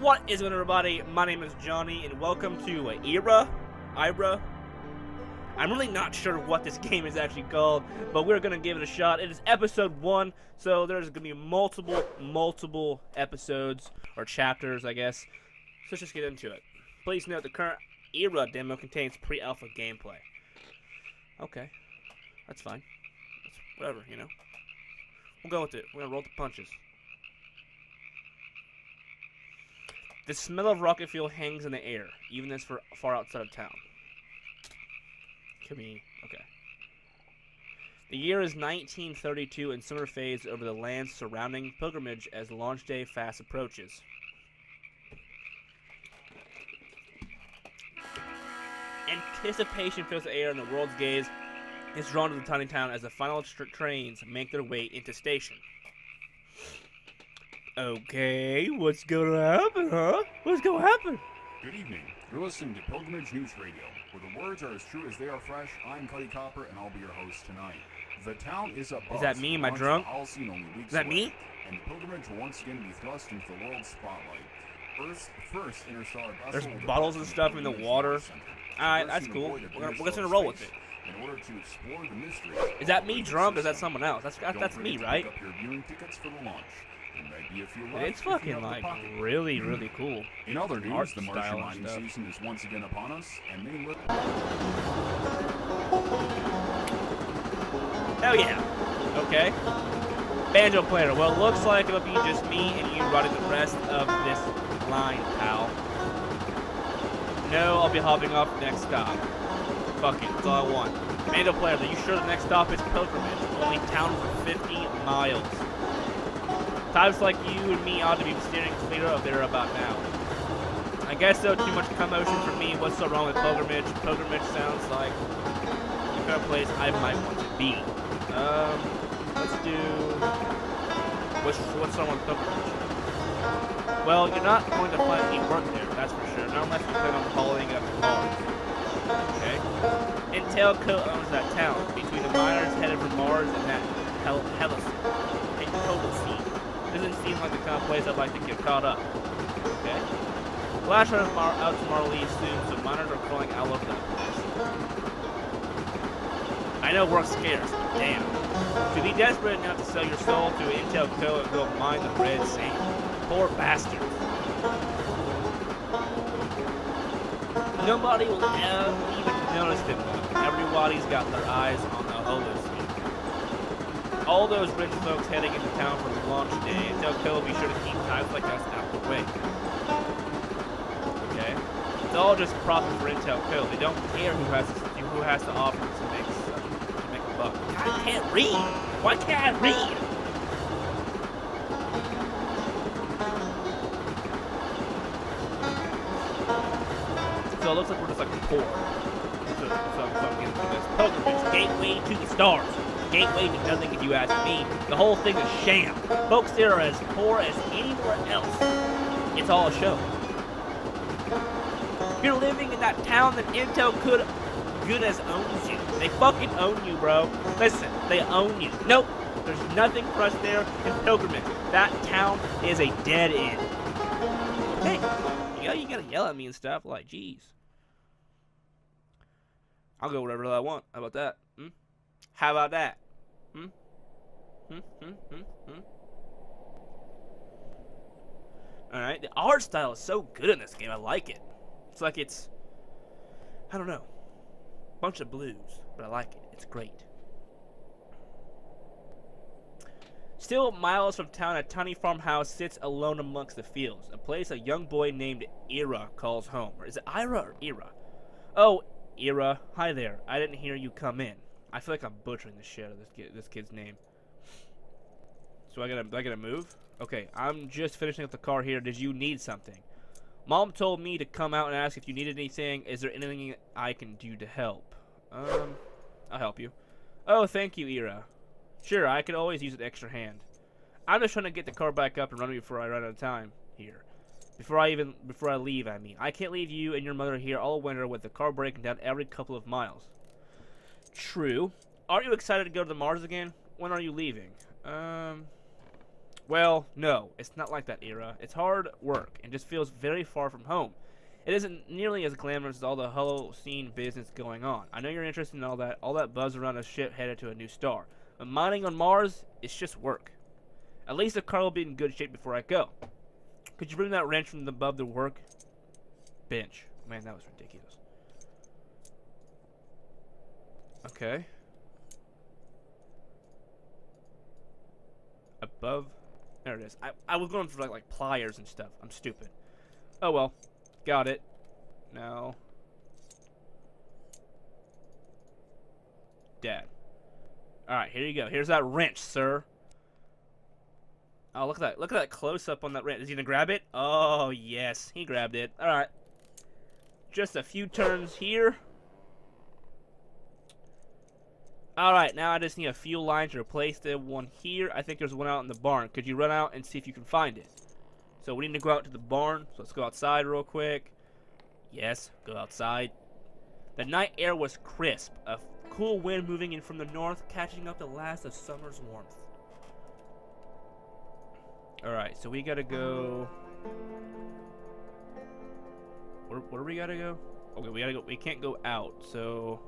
What is going on, everybody? My name is Johnny, and welcome to IRA. I'm really not sure what this game is actually called, but we're going to give it a shot. It is episode 1, so there's going to be multiple episodes, or chapters, I guess. So let's just get into it. Please note the current IRA demo contains pre-alpha gameplay. Okay, that's fine. That's whatever, you know. We'll go with it. We're going to roll the punches. The smell of rocket fuel hangs in the air, even as far outside of town. Okay. The year is 1932 and summer fades over the lands surrounding pilgrimage as launch day fast approaches. Anticipation fills the air and the world's gaze is drawn to the tiny town as the final trains make their way into station. Okay, what's gonna happen, huh? What's gonna happen? Good evening. You're listening to Pilgrimage News Radio, where the words are as true as they are fresh. I'm Cuddy Copper, and I'll be your host tonight. The town is abuzz. Is that me? Am I drunk? Is that me? And Pilgrimage will once again be thrust into the world's spotlight. Earth's first interstellar vessel. There's bottles and stuff in the water. Alright, that's cool. We're just gonna roll with it. In order to explore the mystery. Is that me drunk or is that someone else? That's me, right? Pick up your viewing tickets for the launch. It's fucking like really cool. In other news, the Martian mining season is once again upon us, and they Hell yeah. Okay. Banjo player. Well, it looks like it'll be just me and you running the rest of this line, pal. No, I'll be hopping off next stop. Fuck it, that's all I want. Banjo player, are you sure the next stop is pilgrimage? Only town for 50 miles. Times like you and me ought to be steering clear of there about now. I guess though, too much commotion for me. What's so wrong with pilgrimage? Pilgrimage sounds like the kind of place I might want to be. Let's do... What's wrong with pilgrimage? Well, you're not going to find any work there, that's for sure. Not unless you plan on hauling up to Mars. Okay. Intel Co. owns that town, between the miners headed for Mars and that Hellas. Doesn't seem like the kind of place I'd like to get caught up. Okay. Flash out tomorrow leaves soon, so miners are crawling all over that place. I know work's scarce, but damn. To be desperate enough to sell your soul to Intel Co. and go mine the red sand. Poor bastards. Nobody will ever even notice them though. Everybody's got their eyes on the holosuite. All those rich folks heading into town for the launch day, Intel Co. will be sure to keep types like us out of the way. Okay? It's all just profit for Intel Co. They don't care who has to offer to make a buck. God, I can't read! Why can't I read? So it looks like we're just like poor. So I'm getting through this. Pilgrimage, gateway to the stars. Gateway to nothing if you ask me. The whole thing is sham. Folks there are as poor as anywhere else. It's all a show. You're living in that town that Intel good as owns you. They fucking own you, bro. Listen, they own you. Nope. There's nothing for us there in Pilgrimage. That town is a dead end. Hey, you gotta yell at me and stuff like, geez. I'll go whatever I want. How about that? How about that? Alright, the art style is so good in this game. I like it. It's like it's... I don't know. Bunch of blues, but I like it. It's great. Still miles from town, a tiny farmhouse sits alone amongst the fields. A place a young boy named IRA calls home. Or is it Ira or Ira? Oh, IRA. Hi there. I didn't hear you come in. I feel like I'm butchering the shit out of this kid's name. So I gotta move? Okay, I'm just finishing up the car here. Did you need something? Mom told me to come out and ask if you needed anything. Is there anything I can do to help? I'll help you. Oh, thank you, Ira. Sure, I could always use an extra hand. I'm just trying to get the car back up and running before I run out of time here. Before I leave, I mean. I can't leave you and your mother here all winter with the car breaking down every couple of miles. True. Aren't you excited to go to the Mars again? When are you leaving? Well, no, it's not like that, Era. It's hard work and just feels very far from home. It isn't nearly as glamorous as all the whole scene business going on. I know you're interested in all that buzz around a ship headed to a new star. But mining on Mars, it's just work. At least the car will be in good shape before I go. Could you bring that wrench from above the work bench? Man, that was ridiculous. Okay. Above. There it is. I was going for like pliers and stuff. I'm stupid. Oh well. Got it. Now. Dad. Alright, here you go. Here's that wrench, sir. Oh, look at that. Look at that close-up on that wrench. Is he gonna grab it? Oh, yes. He grabbed it. Alright. Just a few turns here. Alright, now I just need a fuel line to replace the one here. I think there's one out in the barn. Could you run out and see if you can find it? So we need to go out to the barn. So let's go outside real quick. Yes, go outside. The night air was crisp. A cool wind moving in from the north, catching up the last of summer's warmth. Alright, so we gotta go... Where do we gotta go? Okay, we gotta go. We can't go out, so...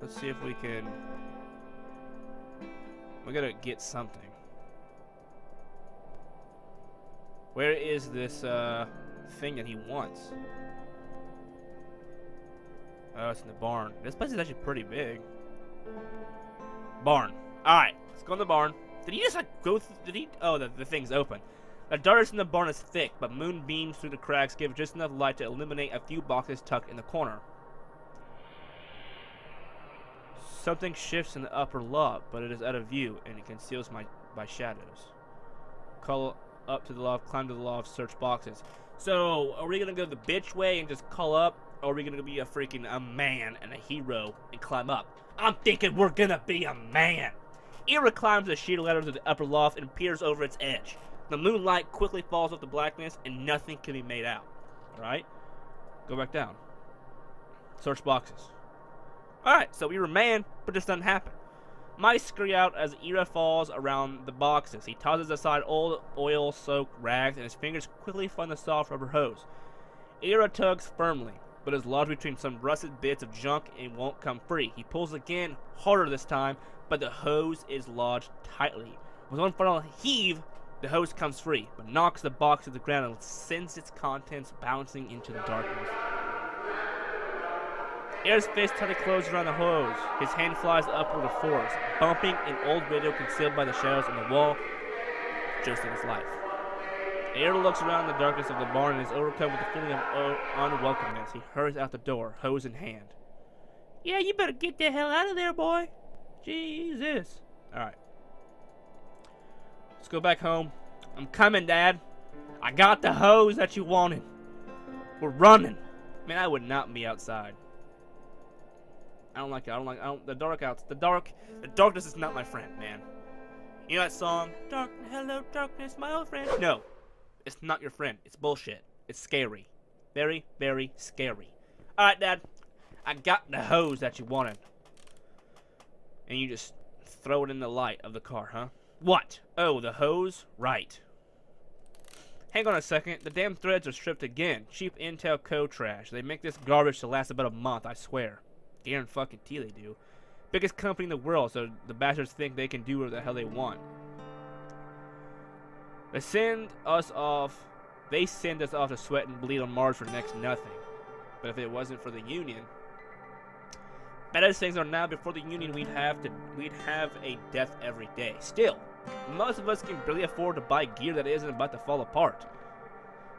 Let's see if we can... We gotta get something. Where is this, thing that he wants? Oh, it's in the barn. This place is actually pretty big. Barn. Alright, let's go in the barn. Did he just, like, go through... Did he... Oh, the thing's open. The darkness in the barn is thick, but moon beams through the cracks give just enough light to illuminate a few boxes tucked in the corner. Something shifts in the upper loft, but it is out of view, and it conceals my shadows. Call up to the loft, climb to the loft, search boxes. So, are we gonna go the bitch way and just call up, or are we gonna be a man and a hero and climb up? I'm thinking we're gonna be a man! Ira climbs a sheet of ladder to the upper loft and peers over its edge. The moonlight quickly falls off the blackness, and nothing can be made out. Alright? Go back down. Search boxes. Alright, so we were man, but this doesn't happen. Mice scurry out as Ira falls around the boxes. He tosses aside old oil-soaked rags, and his fingers quickly find the soft rubber hose. Ira tugs firmly, but is lodged between some rusted bits of junk and won't come free. He pulls again, harder this time, but the hose is lodged tightly. With one final heave, the hose comes free, but knocks the box to the ground and sends its contents bouncing into the darkness. Ira's fist tightly closed around the hose. His hand flies upward with force, bumping an old radio concealed by the shadows on the wall, just in his life. Ira looks around the darkness of the barn and is overcome with a feeling of unwelcomeness. He hurries out the door, hose in hand. Yeah, you better get the hell out of there, boy. Jesus. Alright. Let's go back home. I'm coming, Dad. I got the hose that you wanted. We're running. Man, I would not be outside. I don't like it. The darkness is not my friend, man. You know that song? Hello, darkness, my old friend. No, it's not your friend. It's bullshit. It's scary. Very, very scary. Alright, Dad. I got the hose that you wanted. And you just throw it in the light of the car, huh? What? Oh, the hose? Right. Hang on a second. The damn threads are stripped again. Cheap Intel code trash. They make this garbage to last about a month, I swear. Guarantee they do. Biggest company in the world, so the bastards think they can do whatever the hell they want. They send us off to sweat and bleed on Mars for next to nothing. But if it wasn't for the Union, bad as things are now, before the Union, we'd have a death every day. Still, most of us can barely afford to buy gear that isn't about to fall apart.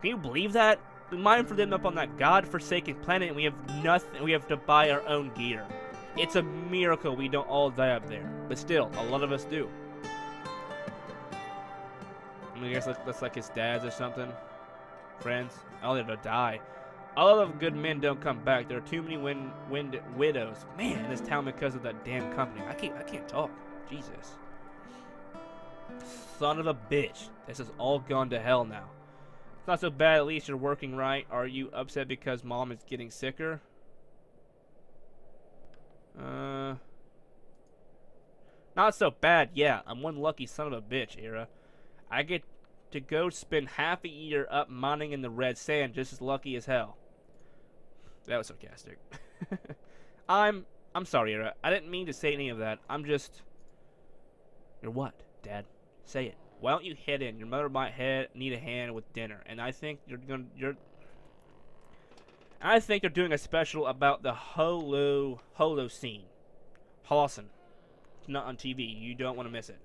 Can you believe that? We mine for them up on that god-forsaken planet, and we have nothing. We have to buy our own gear. It's a miracle we don't all die up there, but still, a lot of us do. I guess that's like his dad's or something. Friends, all of them die. All of good men don't come back. There are too many widows. Man, in this town because of that damn company. I can't talk. Jesus. Son of a bitch. This is all gone to hell now. It's not so bad, at least you're working right. Are you upset because Mom is getting sicker? Not so bad, yeah. I'm one lucky son of a bitch, Ira. I get to go spend half a year up mining in the red sand just as lucky as hell. That was sarcastic. I'm sorry, Ira. I didn't mean to say any of that. I'm just... You're what, Dad? Say it. Why don't you head in? Your mother might need a hand with dinner, and I think I think they're doing a special about the Holocene. Holocene. Not on TV. You don't want to miss it.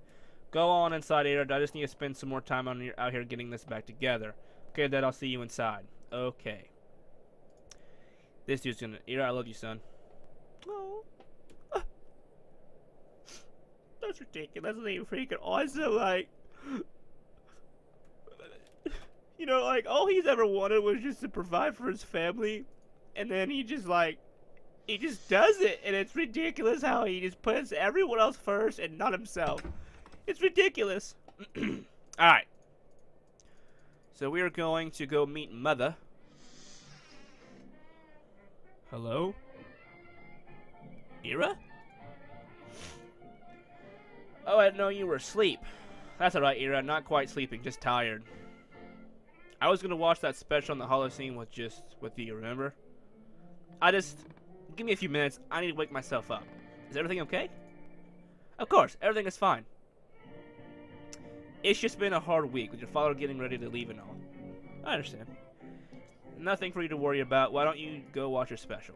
Go on inside, Ira. I just need to spend some more time out here getting this back together. Okay, Dad, I'll see you inside. Okay. This dude's gonna... Ira, I love you, son. Oh. That's ridiculous. That's even freaking awesome. Like... You know, like, all he's ever wanted was just to provide for his family. And then he just, like... He just does it. And it's ridiculous how he just puts everyone else first and not himself. It's ridiculous. Alright. So we are going to go meet Mother. Hello? Ira? Oh, I didn't know you were asleep. That's alright, Ira. Not quite sleeping, just tired. I was gonna watch that special on the Holocene with you, remember? Give me a few minutes. I need to wake myself up. Is everything okay? Of course, everything is fine. It's just been a hard week with your father getting ready to leave and all. I understand. Nothing for you to worry about. Why don't you go watch your special?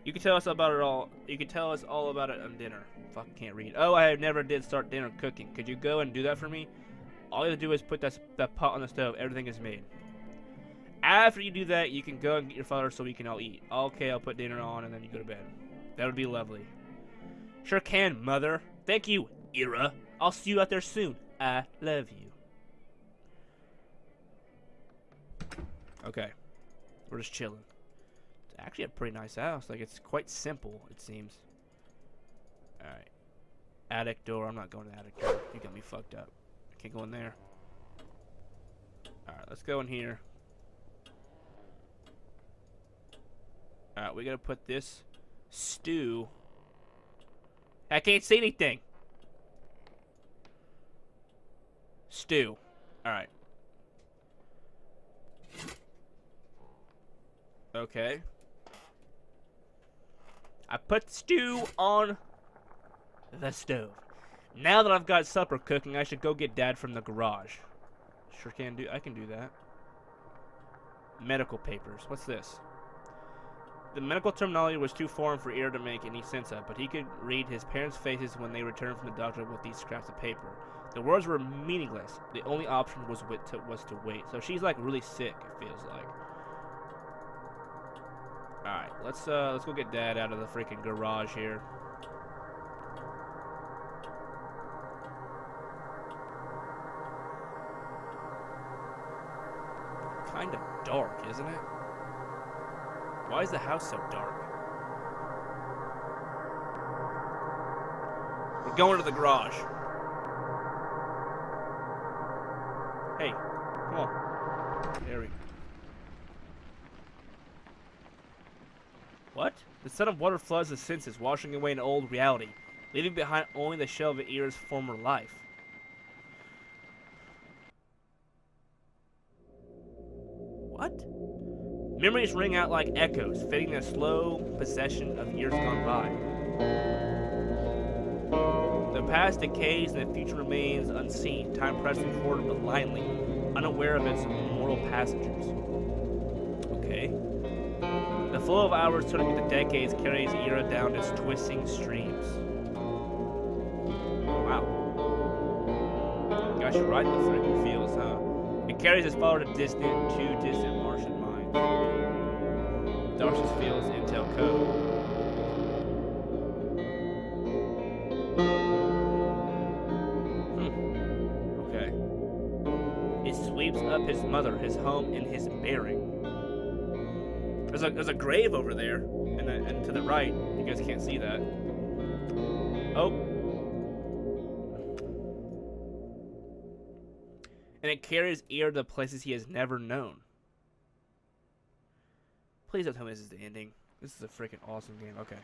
You can tell us about it all. You can tell us all about it on dinner. Fuck, can't read. Oh, I never did start dinner cooking. Could you go and do that for me? All you have to do is put that pot on the stove. Everything is made. After you do that, you can go and get your father so we can all eat. Okay, I'll put dinner on and then you go to bed. That would be lovely. Sure can, Mother. Thank you, Ira. I'll see you out there soon. I love you. Okay. We're just chilling. It's actually a pretty nice house. Like, it's quite simple, it seems. Alright. Attic door. I'm not going to the attic door. You got me fucked up. I can't go in there. Alright, let's go in here. Alright, we gotta put this stew. I can't see anything. Stew. Alright. Okay. I put stew on the stove. Now that I've got supper cooking, I should go get Dad from the garage. Sure can do. I can do that. Medical papers. What's this? The medical terminology was too foreign for Ira to make any sense of, but he could read his parents' faces when they returned from the doctor with these scraps of paper. The words were meaningless. The only option was to wait. So she's like really sick, it feels like. Alright, let's go get Dad out of the freaking garage here. Kind of dark, isn't it? Why is the house so dark? We're going to the garage. Hey, come on. There we go. What? The sun of water floods the senses, washing away an old reality, leaving behind only the shell of Ira's former life. What? Memories ring out like echoes, fading in a slow possession of years gone by. The past decays and the future remains unseen, time pressing forward blindly, unaware of its mortal passengers. Okay. The flow of hours turning into decades carries Ira down its twisting streams. Wow. Gosh, you're right in the freaking fields, huh? It carries his father to two distant Martian mines. Darcy's Fields Intel Code. Okay. It sweeps up his mother, his home, and his bearing. There's a grave over there, and to the right. You guys can't see that. Oh. And it carries Ira to places he has never known. Please don't tell me this is the ending. This is a freaking awesome game. Okay.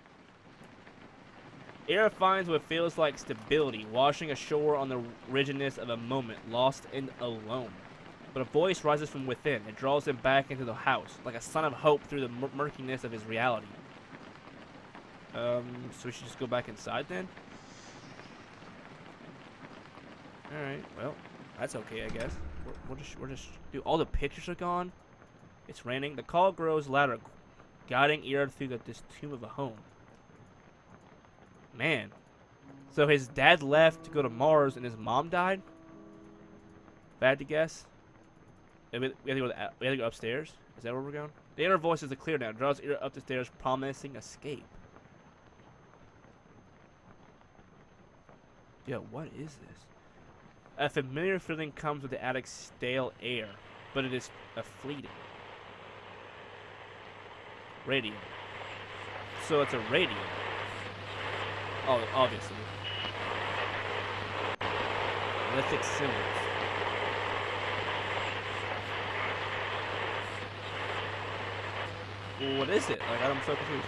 Ira finds what feels like stability, washing ashore on the rigidness of a moment, lost and alone. But a voice rises from within. It draws him back into the house, like a sign of hope through the murkiness of his reality. So we should just go back inside then? Alright, well, that's okay, I guess. We're just, dude, all the pictures are gone. It's raining. The call grows louder, guiding Ira through this tomb of a home. Man. So his dad left to go to Mars and his mom died? If I had to guess. We have to go upstairs? Is that where we're going? The inner voice is clear now. It draws Ira up the stairs, promising escape. Yo, what is this? A familiar feeling comes with the attic's stale air, but it is a fleeting. Radio. So it's a radio. Oh, obviously. Lithic symbols. Well, what is it? Like, I'm so confused.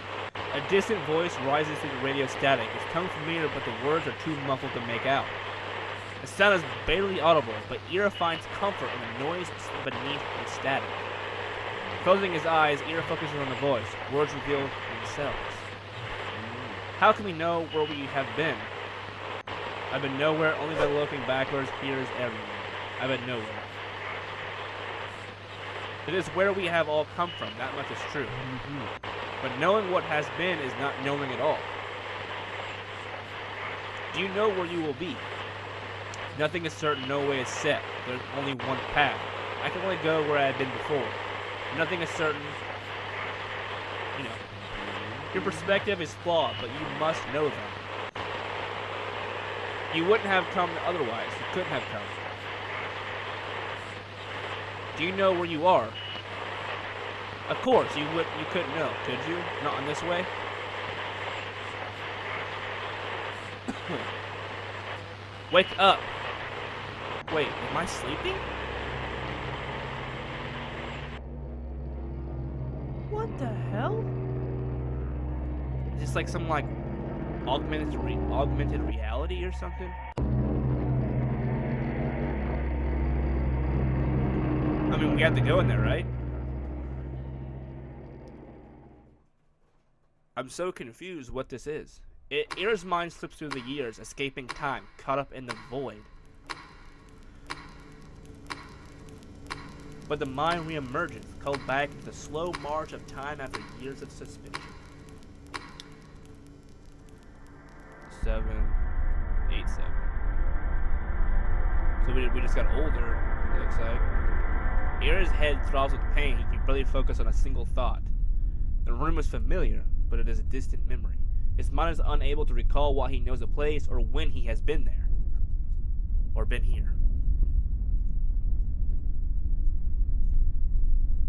A distant voice rises through the radio static. Its tone familiar, but the words are too muffled to make out. The sound is barely audible, but Ira finds comfort in the noise beneath the static. Closing his eyes, Ira focuses on the voice. Words reveal themselves. How can we know where we have been? I've been nowhere, only by looking backwards. Here is everywhere. I've been nowhere. It is where we have all come from. That much is true. But knowing what has been is not knowing at all. Do you know where you will be? Nothing is certain, no way is set. There's only one path. I can only go where I have been before. Nothing is certain. You know. Your perspective is flawed, but you must know them. You wouldn't have come otherwise. You couldn't have come. Do you know where you are? Of course, you couldn't know, could you? Not in this way. Wake up. Wait, am I sleeping? What the hell? Is this like some like augmented reality or something? I mean, we have to go in there, right? I'm so confused what this is. Ira's mind slips through the years, escaping time, caught up in the void. But the mind reemerges, called back into the slow march of time after years of suspicion. 7, 8, 7. So we just got older, it looks like. Ira's head throbs with pain. He can barely focus on a single thought. The room is familiar, but it is a distant memory. His mind is unable to recall why he knows a place or when he has been there. Or been here.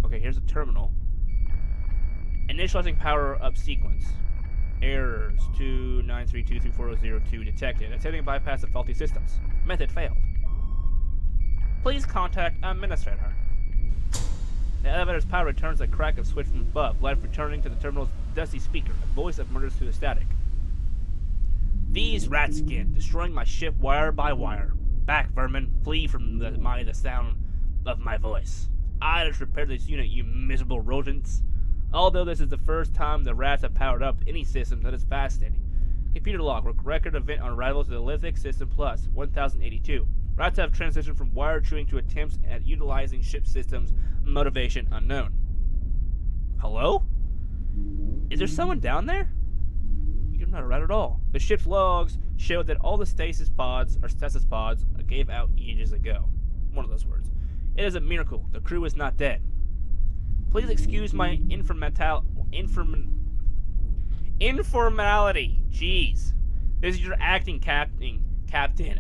Okay, here's a terminal. Initializing power-up sequence. Errors 29323402 detected. Attempting to bypass the faulty systems. Method failed. Please contact administrator. The elevator's power returns a crack of switch from above, life returning to the terminal's dusty speaker, a voice that murders through the static. These rats skin, destroying my ship wire by wire. Back, vermin, flee from the sound of my voice. I just repaired this unit, you miserable rodents. Although this is the first time the rats have powered up any system, that is fascinating. Computer log, record event on arrival to the Lithic System Plus, 1082. Rats have transitioned from wire chewing to attempts at utilizing ship systems, motivation unknown. Hello? Is there someone down there? You're not a rat at all. The ship's logs show that all the stasis pods gave out ages ago. One of those words. It is a miracle. The crew is not dead. Please excuse my informality. Jeez. This is your acting captain.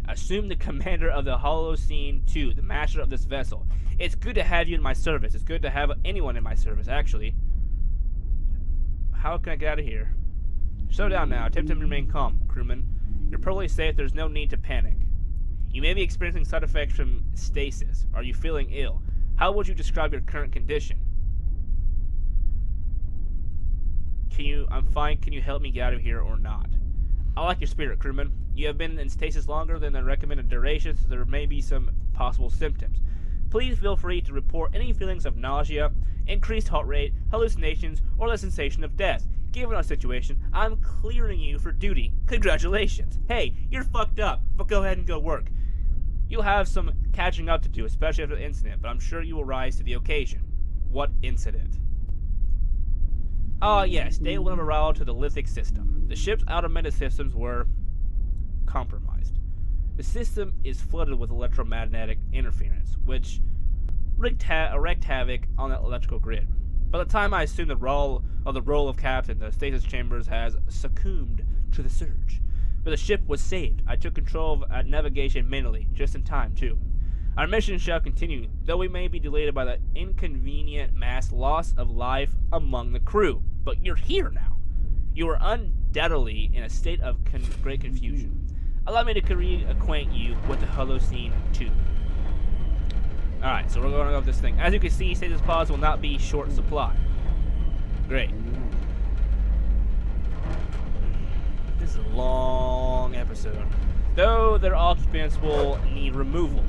Assume the commander of the Holocene 2, the master of this vessel. It's good to have you in my service. It's good to have anyone in my service, actually. How can I get out of here? Slow down now. Attempt to remain calm, crewman. You're probably safe. There's no need to panic. You may be experiencing side effects from stasis. Are you feeling ill? How would you describe your current condition? I'm fine. Can you help me get out of here or not? I like your spirit, crewman. You have been in stasis longer than the recommended duration, so there may be some possible symptoms. Please feel free to report any feelings of nausea, increased heart rate, hallucinations, or the sensation of death. Given our situation, I'm clearing you for duty. Congratulations. Hey, you're fucked up, but go ahead and go work. You'll have some catching up to do, especially after the incident, but I'm sure you will rise to the occasion. What incident? Yes, day one of arrival to the lithic system. The ship's automated systems were compromised. The system is flooded with electromagnetic interference, which wreaked havoc on the electrical grid. By the time I assumed the role of captain, the stasis chambers has succumbed to the surge. But the ship was saved. I took control of navigation manually, just in time, too. Our mission shall continue, though we may be delayed by the inconvenient mass loss of life among the crew. But you're here now. You are undoubtedly in a state of great confusion. Allow me to reacquaint you with the Holocene 2. Alright, so we're going to go with this thing. As you can see, stasis pods will not be short supply. Great. This is a long episode. Though their occupants will need removal.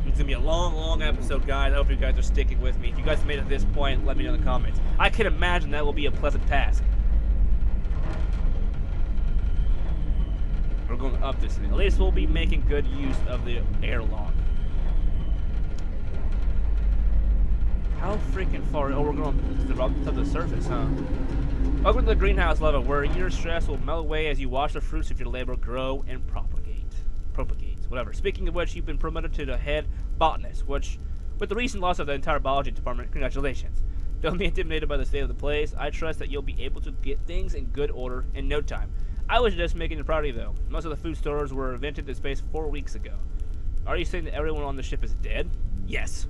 It's going to be a long episode, guys. I hope you guys are sticking with me. If you guys made it to this point, let me know in the comments. I can imagine that will be a pleasant task. We're going up this thing. At least we'll be making good use of the airlock. How freaking far? Oh, we're going to the surface, huh? Welcome to the greenhouse level, where your stress will melt away as you watch the fruits of your labor grow and propagate. Whatever. Speaking of which, you've been promoted to the head botanist, which, with the recent loss of the entire biology department, congratulations. Don't be intimidated by the state of the place. I trust that you'll be able to get things in good order in no time. I was just making a priority, though. Most of the food stores were invented in space 4 weeks ago. Are you saying that everyone on the ship is dead? Yes.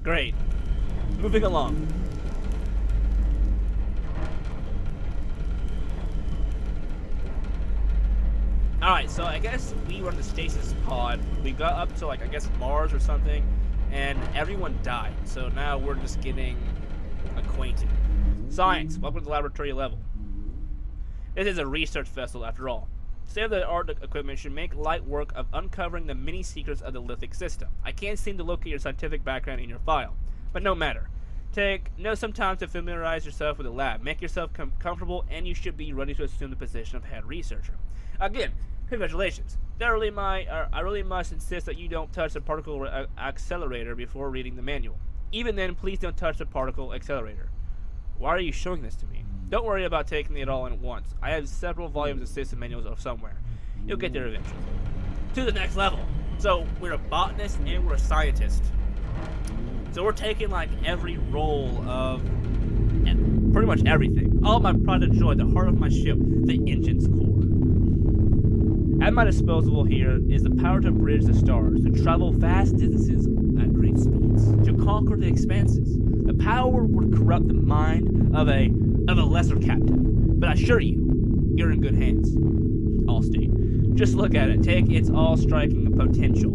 Great. Moving along. Alright, so I guess we were in the stasis pod. We got up to, like, I guess Mars or something, and everyone died. So now we're just getting acquainted. Science. Welcome to the laboratory level. This is a research vessel, after all. State-of-the-art equipment should make light work of uncovering the many secrets of the lithic system. I can't seem to locate your scientific background in your file, but no matter. Know some time to familiarize yourself with the lab. Make yourself comfortable, and you should be ready to assume the position of head researcher. Again, congratulations. I really must insist that you don't touch the particle accelerator before reading the manual. Even then, please don't touch the particle accelerator. Why are you showing this to me? Don't worry about taking it all in at once. I have several volumes of system manuals of somewhere. You'll get there eventually. To the next level. So, we're a botanist and we're a scientist. So we're taking, like, every role of pretty much everything. All of my pride and joy, the heart of my ship, the engine's core. At my disposal here is the power to bridge the stars, to travel vast distances at great speeds, to conquer the expanses. The power would corrupt the mind of a lesser captain, but I assure you, you're in good hands. Allstate. Just look at it. Take its all-striking potential.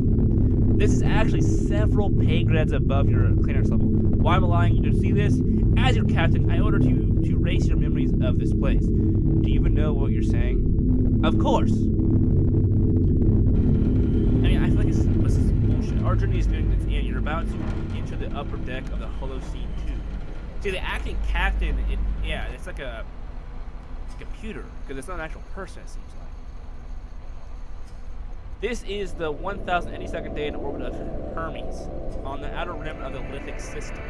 This is actually several pay grades above your clearance level. Why am I allowing you to see this? As your captain, I ordered you to erase your memories of this place. Do you even know what you're saying? Of course. I mean, I feel like this is bullshit. Our journey is nearing its end. You're about to enter the upper deck of the Holocene 2. See, the acting captain, it's like a computer, because it's not an actual person, it seems like. This is the 1,082nd day in orbit of Hermes, on the outer rim of the lithic system.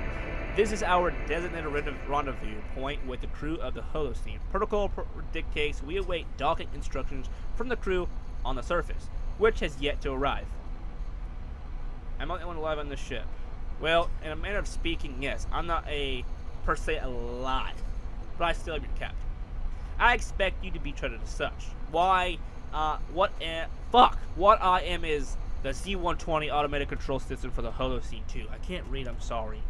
This is our designated rendezvous point with the crew of the Holocene. Protocol dictates we await docking instructions from the crew on the surface, which has yet to arrive. I'm not the only one alive on this ship. Well, in a manner of speaking, yes. I'm not per se alive, but I still am your captain. I expect you to be treated as such. Why? What I am is the Z-120 automated control system for the Holocene 2. I can't read, I'm sorry.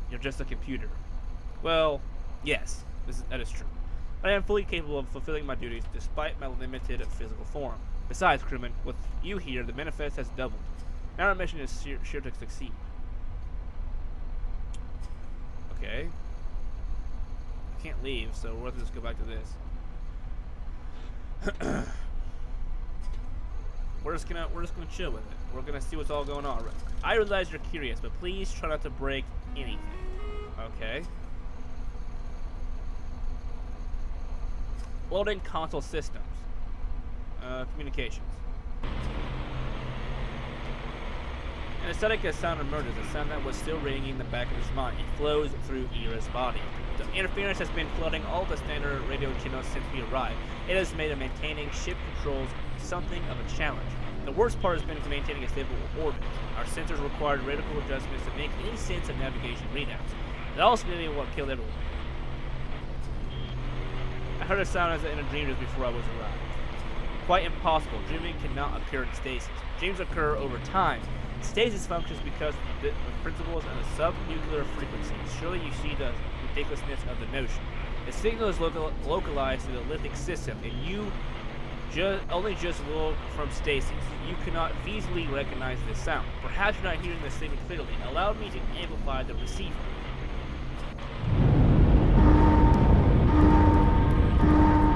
You're just a computer. Well, yes, that is true. But I am fully capable of fulfilling my duties despite my limited physical form. Besides, crewman, with you here, the manifest has doubled. Now our mission is sure to succeed. Okay. can't leave, so we'll have to just go back to this. We're just gonna chill with it. We're gonna see what's all going on. I realize you're curious, but please try not to break anything. Okay. Loading console systems. Communications. An aesthetic sound emerges, a sound that was still ringing in the back of his mind. It flows through Ira's body. The interference has been flooding all the standard radio channels since we arrived. It has made maintaining ship controls something of a challenge. The worst part has been maintaining a stable orbit. Our sensors required radical adjustments to make any sense of navigation readouts. It also nearly what killed everyone. I heard a sound as in a dream just before I was arrived. Quite impossible. Dreaming cannot occur in stasis. Dreams occur over time. Stasis functions because of the principles and the subnuclear frequencies. Surely you see the ridiculousness of the notion. The signal is localized to the lithic system, and you only just woke from stasis. You cannot feasibly recognize this sound. Perhaps you're not hearing the signal clearly. Allow me to amplify the receiver.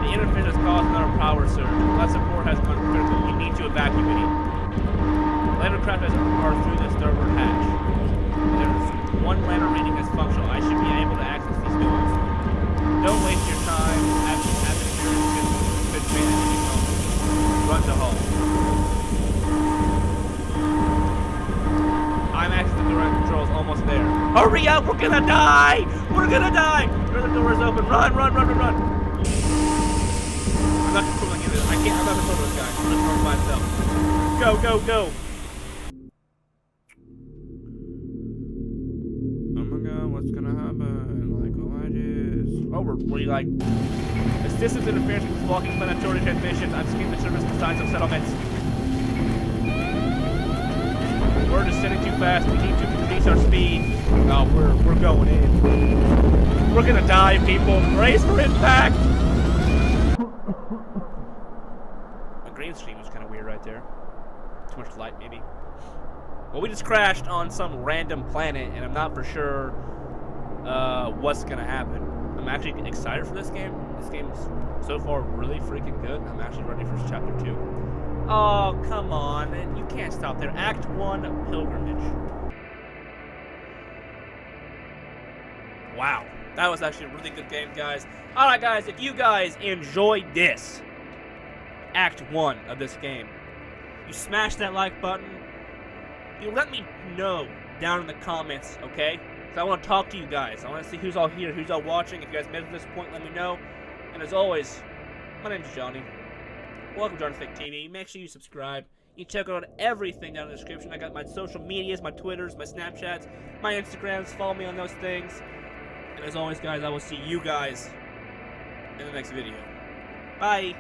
The interference has caused another power surge. That support has gone critical. You need to evacuate. Landercraft are through the starboard hatch. There's one lander reading as functional. I should be able to access these doors. Don't waste your time. Atmosphere could be run to hull. I'm accessing the right controls, almost there. Hurry up! We're gonna die! We're gonna die! The door is open. Run, run, run, run, run! I'm not controlling it. I'm not controlling this guy. I'm just going by himself. Go, go, go! What's gonna happen? Like, oh my jeez. Oh, we're like... The systems interference with blocking planetary transmissions. I'm skipping the service to signs of settlements. We're descending too fast. We need to increase our speed. Oh, we're going in. We're gonna die, people. Brace for impact! The green screen was kind of weird right there. Too much light, maybe. Well, we just crashed on some random planet, and I'm not for sure what's gonna happen. I'm actually excited for this game. This game's so far really freaking good. I'm actually ready for chapter 2. Oh, come on. You can't stop there. Act 1, Pilgrimage. Wow. That was actually a really good game, guys. Alright, guys, if you guys enjoyed this, Act 1 of this game, you smash that like button. You let me know down in the comments, okay? Because I want to talk to you guys. I want to see who's all here, who's all watching. If you guys made it to this point, let me know. And as always, my name's Johnny. Welcome to Artifact TV. Make sure you subscribe. You check out everything down in the description. I got my social medias, my Twitters, my Snapchats, my Instagrams. Follow me on those things. And as always, guys, I will see you guys in the next video. Bye.